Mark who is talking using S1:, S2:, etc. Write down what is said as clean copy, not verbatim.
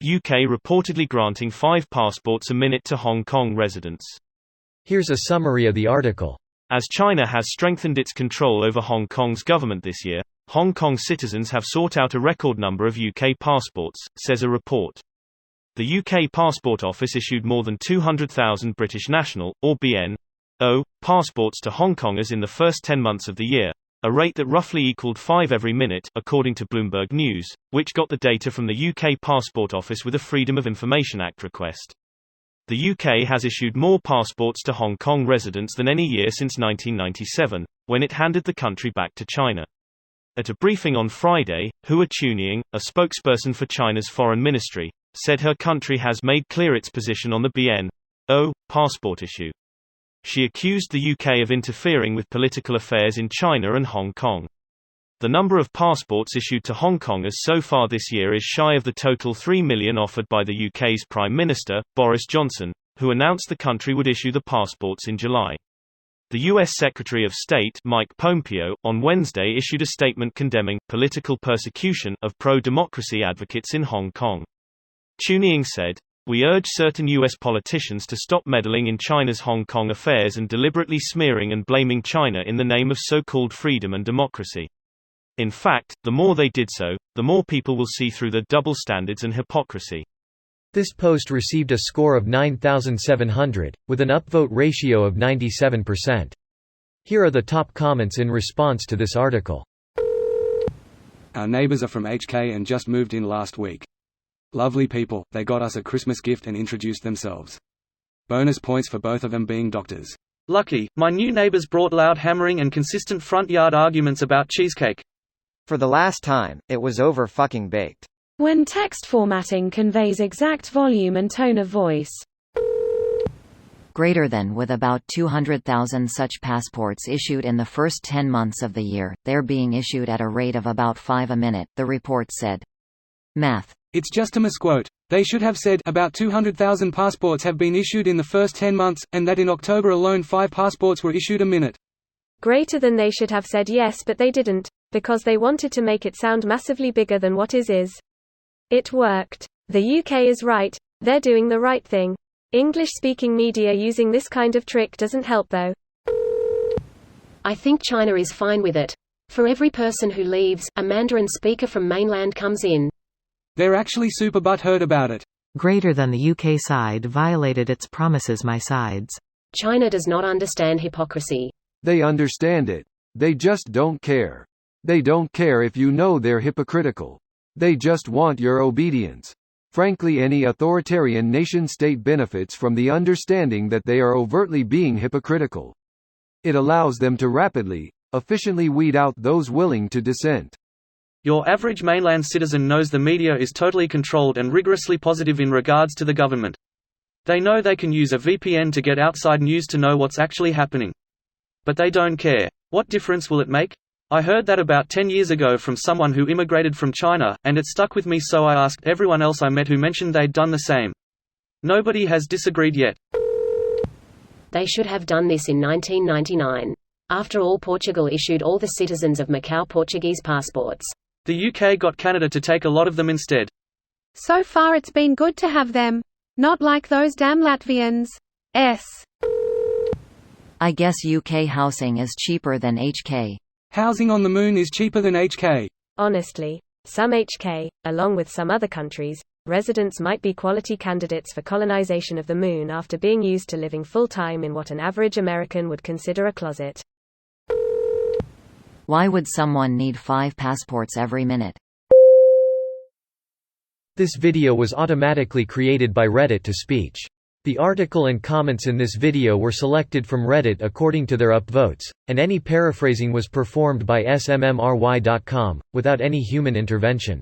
S1: UK reportedly granting 5 passports a minute to Hong Kong residents.
S2: Here's a summary of the article.
S1: As China has strengthened its control over Hong Kong's government this year, Hong Kong citizens have sought out a record number of UK passports, says a report. The UK Passport Office issued more than 200,000 British national, or BNO, passports to Hong Kongers in the first 10 months of the year, a rate that roughly equaled 5 every minute, according to Bloomberg News, which got the data from the UK Passport Office with a Freedom of Information Act request. The UK has issued more passports to Hong Kong residents than any year since 1997, when it handed the country back to China. At a briefing on Friday, Hua Chunying, a spokesperson for China's foreign ministry, said her country has made clear its position on the BNO passport issue. She accused the UK of interfering with political affairs in China and Hong Kong. The number of passports issued to Hong Kongers so far this year is shy of the total 3 million offered by the UK's Prime Minister, Boris Johnson, who announced the country would issue the passports in July. The U.S. Secretary of State, Mike Pompeo, on Wednesday issued a statement condemning political persecution of pro-democracy advocates in Hong Kong. Chunying said, "We urge certain U.S. politicians to stop meddling in China's Hong Kong affairs and deliberately smearing and blaming China in the name of so-called freedom and democracy. In fact, the more they did so, the more people will see through their double standards and hypocrisy."
S2: This post received a score of 9,700, with an upvote ratio of 97%. Here are the top comments in response to this article.
S3: Our neighbours are from HK and just moved in last week. Lovely people, they got us a Christmas gift and introduced themselves. Bonus points for both of them being doctors.
S4: Lucky, my new neighbours brought loud hammering and consistent front yard arguments about cheesecake.
S5: For the last time, it was over fucking baked.
S6: When text formatting conveys exact volume and tone of voice.
S7: Greater than with about 200,000 such passports issued in the first 10 months of the year, they're being issued at a rate of about 5 a minute, the report said. Math.
S3: It's just a misquote. They should have said about 200,000 passports have been issued in the first 10 months, and that in October alone 5 passports were issued a minute.
S8: Greater than they should have said yes, but they didn't, because they wanted to make it sound massively bigger than what is. It worked. The UK is right, they're doing the right thing. English-speaking media using this kind of trick doesn't help though.
S9: I think China is fine with it. For every person who leaves, a Mandarin speaker from mainland comes in.
S3: They're actually super butthurt about it.
S10: Greater than the UK side violated its promises. My sides.
S9: China does not understand hypocrisy.
S11: They understand it. They just don't care. They don't care if you know they're hypocritical. They just want your obedience. Frankly, any authoritarian nation-state benefits from the understanding that they are overtly being hypocritical. It allows them to rapidly, efficiently weed out those willing to dissent.
S4: Your average mainland citizen knows the media is totally controlled and rigorously positive in regards to the government. They know they can use a VPN to get outside news to know what's actually happening. But they don't care. What difference will it make? I heard that about 10 years ago from someone who immigrated from China, and it stuck with me, so I asked everyone else I met who mentioned they'd done the same. Nobody has disagreed yet.
S9: They should have done this in 1999. After all, Portugal issued all the citizens of Macau Portuguese passports.
S4: The UK got Canada to take a lot of them instead.
S12: So far it's been good to have them. Not like those damn Latvians.
S7: I guess UK housing is cheaper than HK.
S3: Housing on the moon is cheaper than HK.
S8: Honestly, some HK, along with some other countries, residents might be quality candidates for colonization of the moon after being used to living full-time in what an average American would consider a closet.
S7: Why would someone need 5 passports every minute?
S2: This video was automatically created by Reddit to speech. The article and comments in this video were selected from Reddit according to their upvotes, and any paraphrasing was performed by smmry.com, without any human intervention.